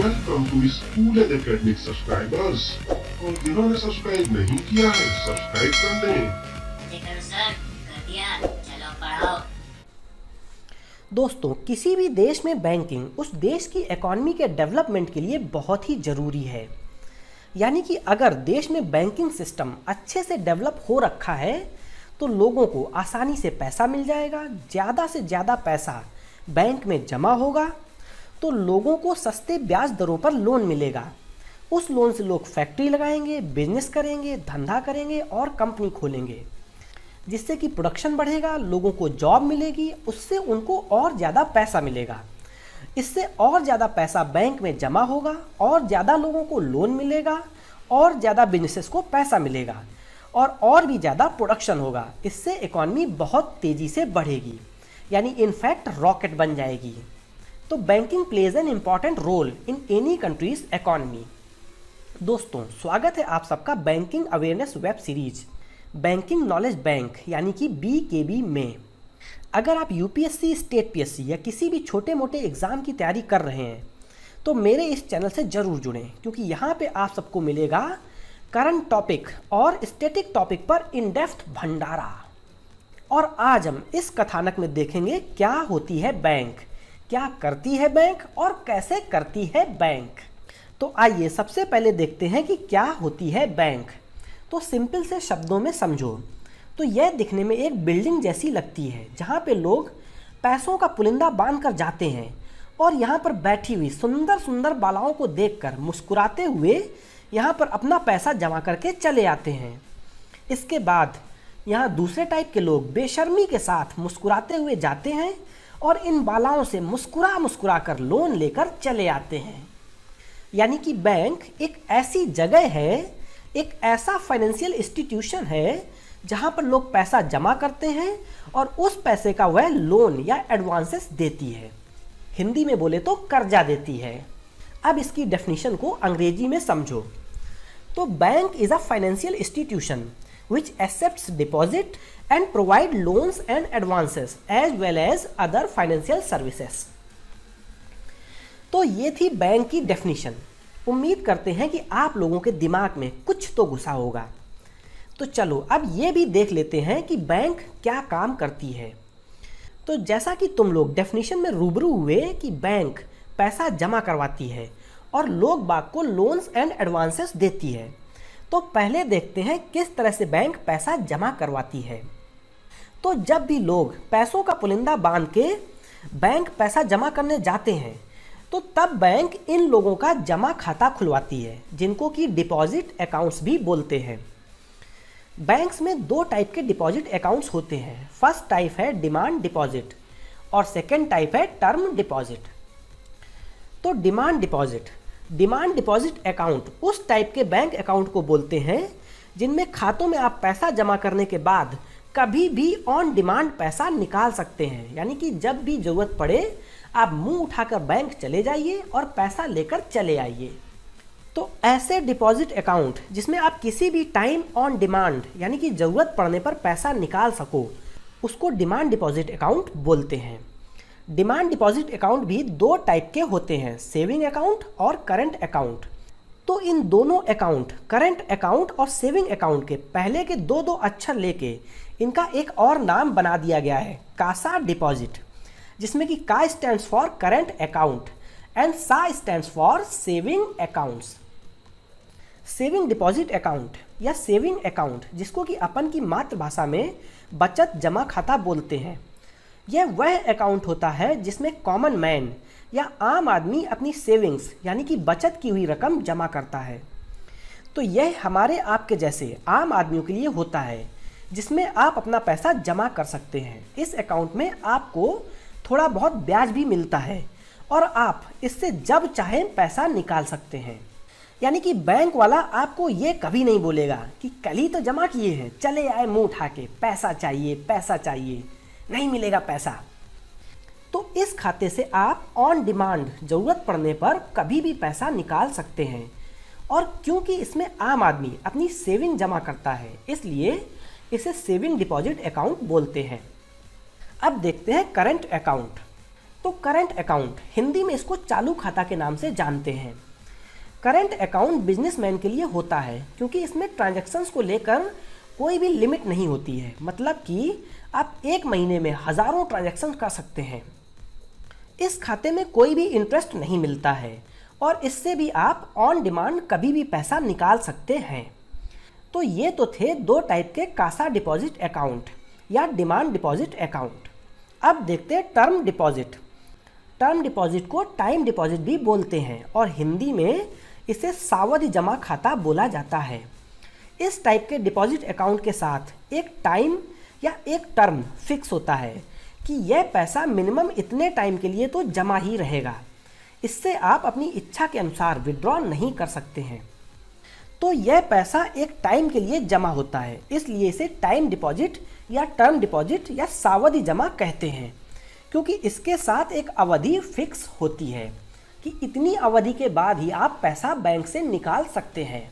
Welcome to school and academic subscribers. और जिन्होंने subscribe नहीं किया है सब्सक्राइब कर दें। सर कर दिया, चलो पढ़ो। दोस्तों, किसी भी देश में बैंकिंग उस देश की इकॉनमी के डेवलपमेंट के लिए बहुत ही ज़रूरी है। यानी कि अगर देश में बैंकिंग सिस्टम अच्छे से डेवलप हो रखा है तो लोगों को आसानी से पैसा मिल जाएगा, ज़्यादा से ज़्यादा पैसा बैंक में जमा होगा तो लोगों को सस्ते ब्याज दरों पर लोन मिलेगा। उस लोन से लोग फैक्ट्री लगाएंगे, बिजनेस करेंगे, धंधा करेंगे और कंपनी खोलेंगे, जिससे कि प्रोडक्शन बढ़ेगा, लोगों को जॉब मिलेगी, उससे उनको और ज़्यादा पैसा मिलेगा। इससे और ज़्यादा पैसा बैंक में जमा होगा और ज़्यादा लोगों को लोन मिलेगा और ज़्यादा बिजनेसेस को पैसा मिलेगा और भी ज़्यादा प्रोडक्शन होगा। इससे इकॉनमी बहुत तेज़ी से बढ़ेगी, यानी इनफैक्ट रॉकेट बन जाएगी। तो banking plays an important role in any country's economy. दोस्तों, स्वागत है आप सबका banking awareness web series banking knowledge bank यानी कि BKB में। अगर आप UPSC, स्टेट PSC या किसी भी छोटे मोटे एग्ज़ाम की तैयारी कर रहे हैं तो मेरे इस चैनल से ज़रूर जुड़ें, क्योंकि यहाँ पे आप सबको मिलेगा करंट टॉपिक और स्टैटिक टॉपिक पर इन डेप्थ भंडारा। और आज हम इस कथानक में देखेंगे क्या होती है बैंक, क्या करती है बैंक और कैसे करती है बैंक। तो आइए सबसे पहले देखते हैं कि क्या होती है बैंक। तो सिंपल से शब्दों में समझो तो यह दिखने में एक बिल्डिंग जैसी लगती है जहाँ पे लोग पैसों का पुलिंदा बांध कर जाते हैं और यहाँ पर बैठी हुई सुंदर सुंदर बालाओं को देखकर मुस्कुराते हुए यहाँ पर अपना पैसा जमा करके चले आते हैं। इसके बाद यहाँ दूसरे टाइप के लोग बेशर्मी के साथ मुस्कुराते हुए जाते हैं और इन बालाओं से मुस्कुरा कर लोन लेकर चले आते हैं। यानी कि बैंक एक ऐसी जगह है, एक ऐसा फाइनेंशियल इंस्टीट्यूशन है जहाँ पर लोग पैसा जमा करते हैं और उस पैसे का वह लोन या एडवांसेस देती है। हिंदी में बोले तो कर्जा देती है। अब इसकी डेफिनेशन को अंग्रेजी में समझो तो bank is a financial institution which accepts deposit and provide loans and advances as well as other financial services। तो ये थी बैंक की डेफिनेशन। उम्मीद करते हैं कि आप लोगों के दिमाग में कुछ तो घुसा होगा। तो चलो अब ये भी देख लेते हैं कि बैंक क्या काम करती है। तो जैसा कि तुम लोग डेफिनेशन में रूबरू हुए कि बैंक पैसा जमा करवाती है और लोग बाग को लोन्स एंड एडवांसेस देती है, तो पहले देखते हैं किस तरह से बैंक पैसा जमा करवाती है। तो जब भी लोग पैसों का पुलिंदा बांध के बैंक पैसा जमा करने जाते हैं तो तब बैंक इन लोगों का जमा खाता खुलवाती है, जिनको कि डिपॉजिट अकाउंट्स भी बोलते हैं। बैंक्स में दो टाइप के डिपॉजिट अकाउंट्स होते हैं। फर्स्ट टाइप है डिमांड डिपॉजिट और सेकेंड टाइप है टर्म डिपॉजिट। तो डिमांड डिपॉजिट अकाउंट उस टाइप के बैंक अकाउंट को बोलते हैं जिनमें खातों में आप पैसा जमा करने के बाद कभी भी ऑन डिमांड पैसा निकाल सकते हैं। यानी कि जब भी ज़रूरत पड़े आप मुंह उठाकर बैंक चले जाइए और पैसा लेकर चले आइए। तो ऐसे डिपॉजिट अकाउंट जिसमें आप किसी भी टाइम ऑन डिमांड यानी कि ज़रूरत पड़ने पर पैसा निकाल सको, उसको डिमांड डिपॉजिट अकाउंट बोलते हैं। डिमांड डिपॉजिट अकाउंट भी दो टाइप के होते हैं, सेविंग अकाउंट और करंट अकाउंट। तो इन दोनों अकाउंट, करंट अकाउंट और सेविंग अकाउंट के पहले के दो अक्षर लेके इनका एक और नाम बना दिया गया है, कासा डिपॉजिट, जिसमें कि CA stands for current account and SA stands for saving accounts. Saving deposit account या सेविंग अकाउंट, जिसको कि अपन की मातृभाषा में बचत जमा खाता बोलते हैं, यह वह अकाउंट होता है जिसमें कॉमन मैन या आम आदमी अपनी सेविंग्स यानी कि बचत की हुई रकम जमा करता है। तो यह हमारे आपके जैसे आम आदमियों के लिए होता है, जिसमें आप अपना पैसा जमा कर सकते हैं। इस अकाउंट में आपको थोड़ा बहुत ब्याज भी मिलता है और आप इससे जब चाहें पैसा निकाल सकते हैं। यानी कि बैंक वाला आपको ये कभी नहीं बोलेगा कि कल ही तो जमा किए हैं, चले आए मुंह उठा के, पैसा चाहिए, नहीं मिलेगा पैसा। तो इस खाते से आप ऑन डिमांड ज़रूरत पड़ने पर कभी भी पैसा निकाल सकते हैं। और क्योंकि इसमें आम आदमी अपनी सेविंग जमा करता है, इसलिए इसे सेविंग डिपॉजिट अकाउंट बोलते हैं। अब देखते हैं करंट अकाउंट। तो करंट अकाउंट, हिंदी में इसको चालू खाता के नाम से जानते हैं। करंट अकाउंट बिजनेसमैन के लिए होता है क्योंकि इसमें ट्रांजैक्शंस को लेकर कोई भी लिमिट नहीं होती है। मतलब कि आप एक महीने में हज़ारों ट्रांजैक्शन कर सकते हैं। इस खाते में कोई भी इंटरेस्ट नहीं मिलता है और इससे भी आप ऑन डिमांड कभी भी पैसा निकाल सकते हैं। तो ये तो थे दो टाइप के कासा डिपॉजिट अकाउंट या डिमांड डिपॉजिट अकाउंट। अब देखते हैं टर्म डिपॉजिट। टर्म डिपॉजिट को टाइम डिपॉजिट भी बोलते हैं और हिंदी में इसे सावधि जमा खाता बोला जाता है। इस टाइप के डिपॉजिट अकाउंट के साथ एक टाइम या एक टर्म फिक्स होता है कि यह पैसा मिनिमम इतने टाइम के लिए तो जमा ही रहेगा। इससे आप अपनी इच्छा के अनुसार विड्रॉ नहीं कर सकते हैं। तो यह पैसा एक टाइम के लिए जमा होता है, इसलिए इसे टाइम डिपॉजिट या टर्म डिपॉजिट या सावधि जमा कहते हैं, क्योंकि इसके साथ एक अवधि फिक्स होती है कि इतनी अवधि के बाद ही आप पैसा बैंक से निकाल सकते हैं।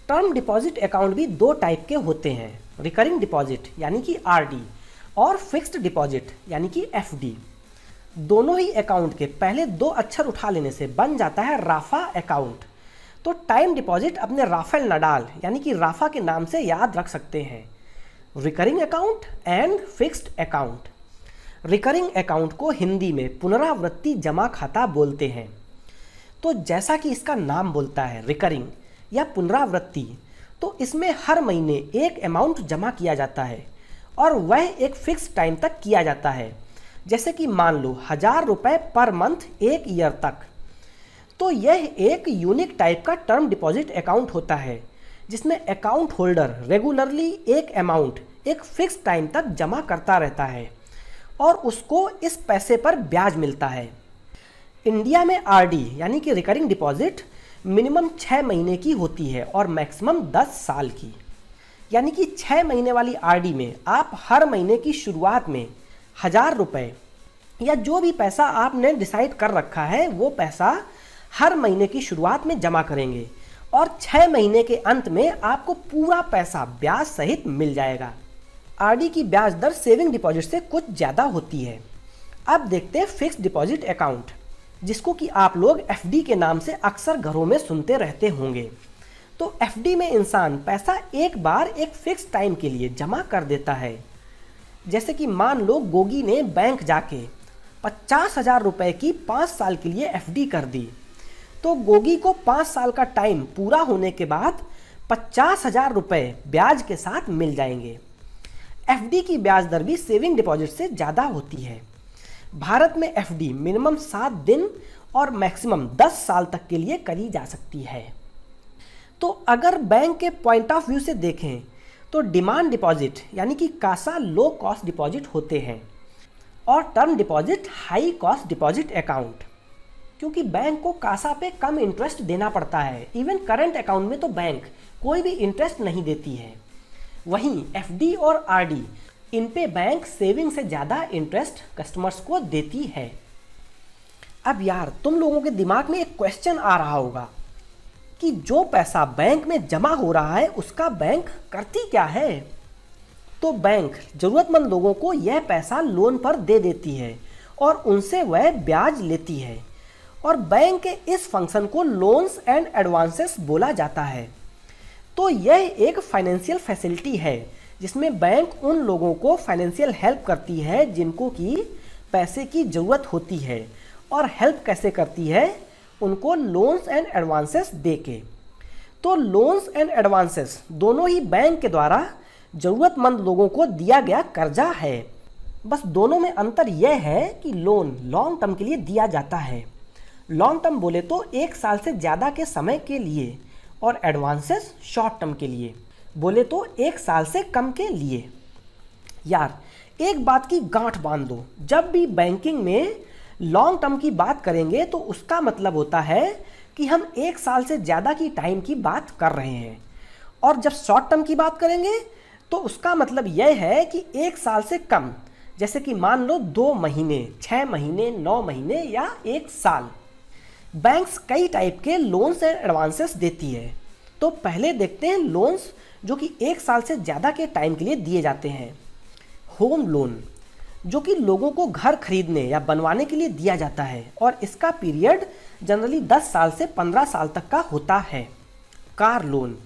टर्म डिपॉजिट अकाउंट भी दो टाइप के होते हैं, रिकरिंग डिपॉजिट यानी कि आरडी और फिक्स्ड डिपॉजिट यानी कि एफडी। दोनों ही अकाउंट के पहले दो अक्षर उठा लेने से बन जाता है राफा अकाउंट। तो टाइम डिपॉजिट अपने राफेल नडाल यानी कि राफा के नाम से याद रख सकते हैं, recurring account and fixed account. Recurring account को हिंदी में पुनरावृत्ति जमा खाता बोलते हैं। तो जैसा कि इसका नाम बोलता है रिकरिंग या पुनरावृत्ति, तो इसमें हर महीने एक अमाउंट जमा किया जाता है और वह एक फिक्स टाइम तक किया जाता है। जैसे कि मान लो 1000 रुपये पर मंथ एक ईयर तक। तो यह एक यूनिक टाइप का टर्म डिपॉजिट अकाउंट होता है जिसमें अकाउंट होल्डर रेगुलरली एक अमाउंट एक फिक्स टाइम तक जमा करता रहता है और उसको इस पैसे पर ब्याज मिलता है। इंडिया में आरडी यानी कि रिकरिंग डिपॉजिट मिनिमम 6 महीने की होती है और मैक्सिमम 10 साल की। यानी कि 6 महीने वाली आरडी में आप हर महीने की शुरुआत में 1000 रुपये या जो भी पैसा आपने डिसाइड कर रखा है वो पैसा हर महीने की शुरुआत में जमा करेंगे और 6 महीने के अंत में आपको पूरा पैसा ब्याज सहित मिल जाएगा। आरडी की ब्याज दर सेविंग डिपॉजिट से कुछ ज़्यादा होती है। अब देखते हैं फिक्स्ड डिपॉजिट अकाउंट, जिसको कि आप लोग एफडी के नाम से अक्सर घरों में सुनते रहते होंगे। तो एफडी में इंसान पैसा एक बार एक फिक्स टाइम के लिए जमा कर देता है। जैसे कि मान लो गोगी ने बैंक जाके 50,000 रुपये की 5 साल के लिए एफडी कर दी, तो गोगी को 5 साल का टाइम पूरा होने के बाद 50,000 रुपये ब्याज के साथ मिल जाएंगे। एफडी की ब्याज दर भी सेविंग डिपॉजिट से ज़्यादा होती है। भारत में एफडी मिनिमम 7 दिन और मैक्सिमम 10 साल तक के लिए करी जा सकती है। तो अगर बैंक के पॉइंट ऑफ व्यू से देखें तो डिमांड डिपॉजिट यानी कि कासा लो कॉस्ट डिपॉजिट होते हैं और term deposit high cost deposit account, क्योंकि बैंक को कासा पे कम इंटरेस्ट देना पड़ता है। इवन करंट अकाउंट में तो बैंक कोई भी इंटरेस्ट नहीं देती है। वहीं एफडी और आरडी इन पे बैंक सेविंग से ज़्यादा इंटरेस्ट कस्टमर्स को देती है। अब यार तुम लोगों के दिमाग में एक क्वेश्चन आ रहा होगा कि जो पैसा बैंक में जमा हो रहा है उसका बैंक करती क्या है। तो बैंक ज़रूरतमंद लोगों को यह पैसा लोन पर दे देती है और उनसे वह ब्याज लेती है और बैंक के इस फंक्शन को लोन्स एंड एडवांसेस बोला जाता है। तो यह एक फाइनेंशियल फैसिलिटी है जिसमें बैंक उन लोगों को फाइनेंशियल हेल्प करती है जिनको कि पैसे की ज़रूरत होती है। और हेल्प कैसे करती है? उनको लोन्स एंड एडवांसेस दे के। तो लोन्स एंड एडवांसेस दोनों ही बैंक के द्वारा ज़रूरतमंद लोगों को दिया गया कर्जा है। बस दोनों में अंतर यह है कि लोन लॉन्ग टर्म के लिए दिया जाता है। लॉन्ग टर्म बोले तो 1 साल से ज़्यादा के समय के लिए और एडवांसेस शॉर्ट टर्म के लिए बोले तो 1 साल से कम के लिए। यार एक बात की गांठ बांध दो, जब भी बैंकिंग में लॉन्ग टर्म की बात करेंगे तो उसका मतलब होता है कि हम 1 साल से ज़्यादा की टाइम की बात कर रहे हैं, और जब शॉर्ट टर्म की बात करेंगे तो उसका मतलब यह है कि 1 साल से कम, जैसे कि मान लो 2 महीने, 6 महीने, 9 महीने या 1 साल। बैंक्स कई टाइप के लोन्स एंड एडवांसेस देती है। तो पहले देखते हैं लोन्स जो कि 1 साल से ज़्यादा के टाइम के लिए दिए जाते हैं। होम लोन, जो कि लोगों को घर खरीदने या बनवाने के लिए दिया जाता है और इसका पीरियड जनरली 10 साल से 15 साल तक का होता है। कार लोन,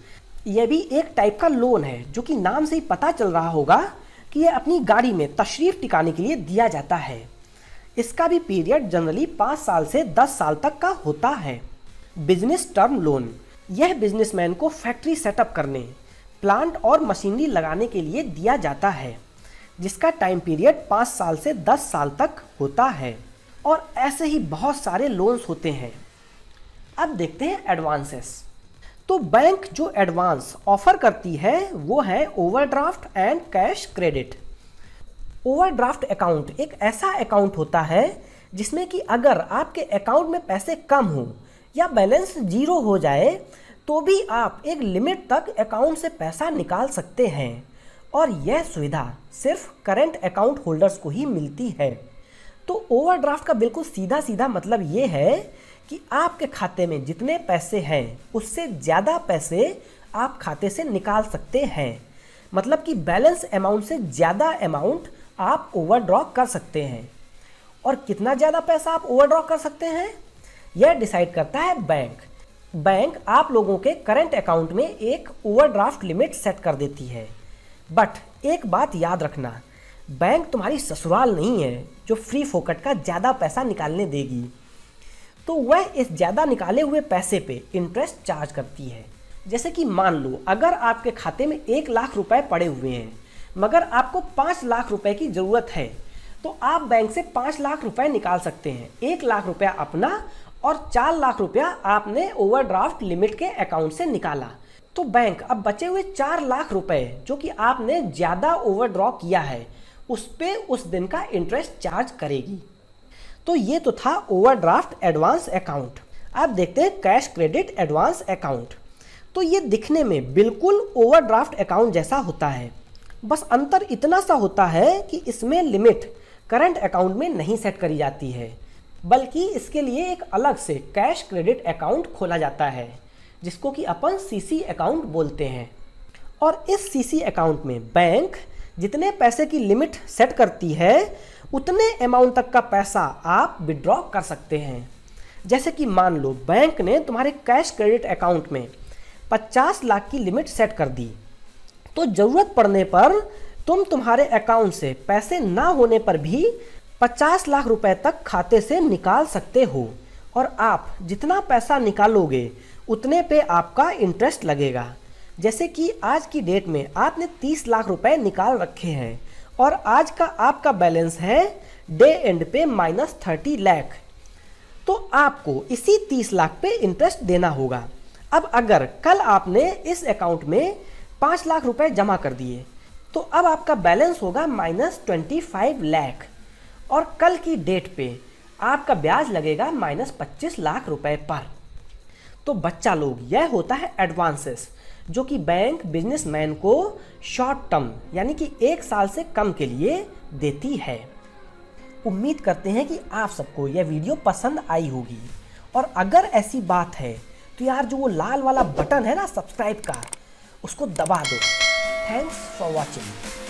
यह भी एक टाइप का लोन है जो कि नाम से ही पता चल रहा होगा कि यह अपनी गाड़ी में तशरीफ टिकाने के लिए दिया जाता है। इसका भी पीरियड जनरली 5 साल से 10 साल तक का होता है। बिजनेस टर्म लोन, यह बिजनेसमैन को फैक्ट्री सेटअप करने, प्लांट और मशीनरी लगाने के लिए दिया जाता है, जिसका टाइम पीरियड 5 साल से 10 साल तक होता है। और ऐसे ही बहुत सारे लोन्स होते हैं। अब देखते हैं एडवांसेस। तो बैंक जो एडवांस ऑफर करती है वो है overdraft and cash credit. Overdraft account एक ऐसा अकाउंट होता है जिसमें कि अगर आपके अकाउंट में पैसे कम हो या बैलेंस 0 हो जाए तो भी आप एक लिमिट तक अकाउंट से पैसा निकाल सकते हैं और यह सुविधा सिर्फ करंट अकाउंट होल्डर्स को ही मिलती है। तो ओवरड्राफ्ट का बिल्कुल सीधा सीधा मतलब ये है कि आपके खाते में जितने पैसे हैं उससे ज़्यादा पैसे आप खाते से निकाल सकते हैं। मतलब कि बैलेंस अमाउंट से ज़्यादा अमाउंट आप ओवरड्रॉ कर सकते हैं। और कितना ज़्यादा पैसा आप ओवरड्रॉ कर सकते हैं यह डिसाइड करता है बैंक। बैंक आप लोगों के करंट अकाउंट में एक ओवरड्राफ्ट लिमिट सेट कर देती है। बट एक बात याद रखना, बैंक तुम्हारी ससुराल नहीं है जो फ्री फोकट का ज़्यादा पैसा निकालने देगी। तो वह इस ज़्यादा निकाले हुए पैसे पे इंटरेस्ट चार्ज करती है। जैसे कि मान लो अगर आपके खाते में 1 लाख रुपए पड़े हुए हैं मगर आपको 5 लाख रुपए की ज़रूरत है तो आप बैंक से 5 लाख रुपए निकाल सकते हैं। 1 लाख रुपया अपना और 4 लाख रुपया आपने ओवरड्राफ्ट लिमिट के अकाउंट से निकाला। तो बैंक अब बचे हुए 4 लाख रुपए जो कि आपने ज़्यादा ओवरड्रॉ किया है उस पे उस दिन का इंटरेस्ट चार्ज करेगी। तो ये तो था ओवरड्राफ्ट एडवांस अकाउंट। अब देखते हैं कैश क्रेडिट एडवांस अकाउंट। तो ये दिखने में बिल्कुल ओवरड्राफ्ट अकाउंट जैसा होता है, बस अंतर इतना सा होता है कि इसमें लिमिट करंट अकाउंट में नहीं सेट करी जाती है बल्कि इसके लिए एक अलग से कैश क्रेडिट अकाउंट खोला जाता है जिसको कि अपन सीसी अकाउंट बोलते हैं। और इस सीसी अकाउंट में बैंक जितने पैसे की लिमिट सेट करती है उतने अमाउंट तक का पैसा आप विड्रॉ कर सकते हैं। जैसे कि मान लो बैंक ने तुम्हारे कैश क्रेडिट अकाउंट में 50 लाख की लिमिट सेट कर दी, तो ज़रूरत पड़ने पर तुम्हारे अकाउंट से पैसे ना होने पर भी 50 लाख रुपए तक खाते से निकाल सकते हो और आप जितना पैसा निकालोगे उतने पे आपका इंटरेस्ट लगेगा। जैसे कि आज की डेट में आपने 30 लाख रुपए निकाल रखे हैं और आज का आपका बैलेंस है डे एंड पे -30 लाख, तो आपको इसी 30 लाख पे इंटरेस्ट देना होगा। अब अगर कल आपने इस अकाउंट में 5 लाख रुपए जमा कर दिए तो अब आपका बैलेंस होगा -25 लाख और कल की डेट पे आपका ब्याज लगेगा -25 लाख रुपए पर। तो बच्चा लोग, यह होता है एडवांसेस जो कि बैंक बिजनेसमैन को शॉर्ट टर्म यानी कि 1 साल से कम के लिए देती है। उम्मीद करते हैं कि आप सबको यह वीडियो पसंद आई होगी और अगर ऐसी बात है तो यार जो वो लाल वाला बटन है ना सब्सक्राइब का, उसको दबा दो। Thanks for watching.